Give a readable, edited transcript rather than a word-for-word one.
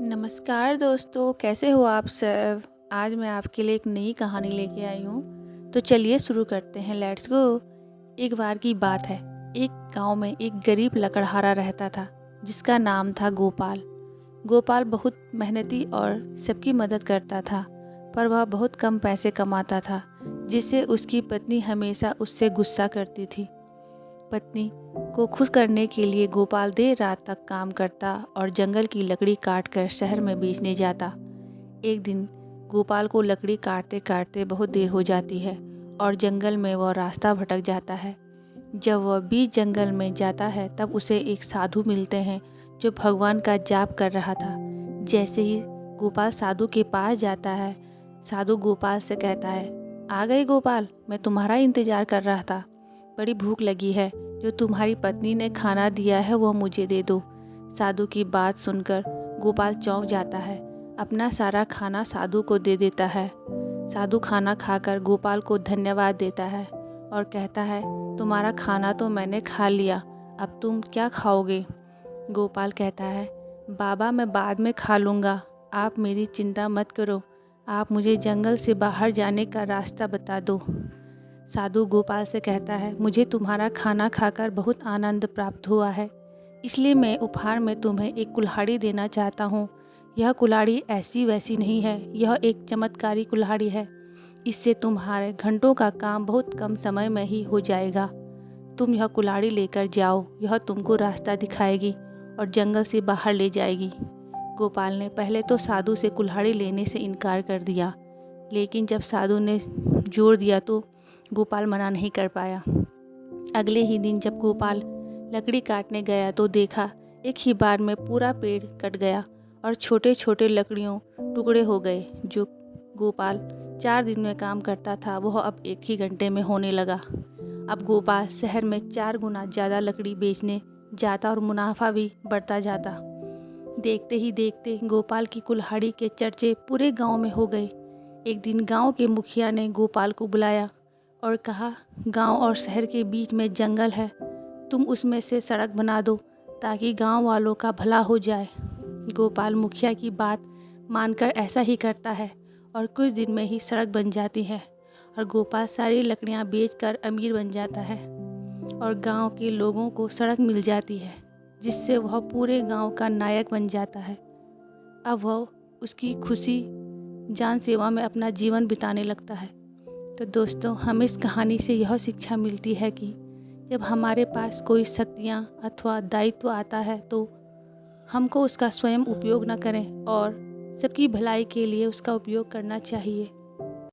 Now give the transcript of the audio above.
नमस्कार दोस्तों, कैसे हो आप सब? आज मैं आपके लिए एक नई कहानी लेके आई हूँ। तो चलिए शुरू करते हैं, लेट्स गो। एक बार की बात है, एक गांव में एक गरीब लकड़हारा रहता था जिसका नाम था गोपाल। गोपाल बहुत मेहनती और सबकी मदद करता था, पर वह बहुत कम पैसे कमाता था, जिससे उसकी पत्नी हमेशा उससे गुस्सा करती थी। पत्नी को खुश करने के लिए गोपाल देर रात तक काम करता और जंगल की लकड़ी काटकर शहर में बेचने जाता। एक दिन गोपाल को लकड़ी काटते काटते बहुत देर हो जाती है और जंगल में वह रास्ता भटक जाता है। जब वह बीच जंगल में जाता है तब उसे एक साधु मिलते हैं जो भगवान का जाप कर रहा था। जैसे ही गोपाल साधु के पास जाता है, साधु गोपाल से कहता है, आ गए गोपाल, मैं तुम्हारा इंतजार कर रहा था। बड़ी भूख लगी है, जो तुम्हारी पत्नी ने खाना दिया है वह मुझे दे दो। साधु की बात सुनकर गोपाल चौंक जाता है, अपना सारा खाना साधु को दे देता है। साधु खाना खाकर गोपाल को धन्यवाद देता है और कहता है, तुम्हारा खाना तो मैंने खा लिया, अब तुम क्या खाओगे? गोपाल कहता है, बाबा मैं बाद में खा लूँगा, आप मेरी चिंता मत करो, आप मुझे जंगल से बाहर जाने का रास्ता बता दो। साधु गोपाल से कहता है, मुझे तुम्हारा खाना खाकर बहुत आनंद प्राप्त हुआ है, इसलिए मैं उपहार में तुम्हें एक कुल्हाड़ी देना चाहता हूँ। यह कुल्हाड़ी ऐसी वैसी नहीं है, यह एक चमत्कारी कुल्हाड़ी है। इससे तुम्हारे घंटों का काम बहुत कम समय में ही हो जाएगा। तुम यह कुल्हाड़ी लेकर जाओ, यह तुमको रास्ता दिखाएगी और जंगल से बाहर ले जाएगी। गोपाल ने पहले तो साधु से कुल्हाड़ी लेने से इनकार कर दिया, लेकिन जब साधु ने जोर दिया तो गोपाल मना नहीं कर पाया। अगले ही दिन जब गोपाल लकड़ी काटने गया तो देखा एक ही बार में पूरा पेड़ कट गया और छोटे छोटे लकड़ियों टुकड़े हो गए। जो गोपाल 4 दिन में काम करता था वह अब 1 ही घंटे में होने लगा। अब गोपाल शहर में 4 गुना ज़्यादा लकड़ी बेचने जाता और मुनाफा भी बढ़ता जाता। देखते ही देखते गोपाल की कुल्हाड़ी के चर्चे पूरे गांव में हो गए। एक दिन गांव के मुखिया ने गोपाल को बुलाया और कहा, गांव और शहर के बीच में जंगल है, तुम उसमें से सड़क बना दो ताकि गांव वालों का भला हो जाए। गोपाल मुखिया की बात मानकर ऐसा ही करता है और कुछ दिन में ही सड़क बन जाती है और गोपाल सारी लकड़ियां बेचकर अमीर बन जाता है और गांव के लोगों को सड़क मिल जाती है, जिससे वह पूरे गांव का नायक बन जाता है। अब वह उसकी खुशी जान सेवा में अपना जीवन बिताने लगता है। तो दोस्तों, हमें इस कहानी से यह शिक्षा मिलती है कि जब हमारे पास कोई शक्तियाँ अथवा दायित्व आता है तो हमको उसका स्वयं उपयोग न करें और सबकी भलाई के लिए उसका उपयोग करना चाहिए।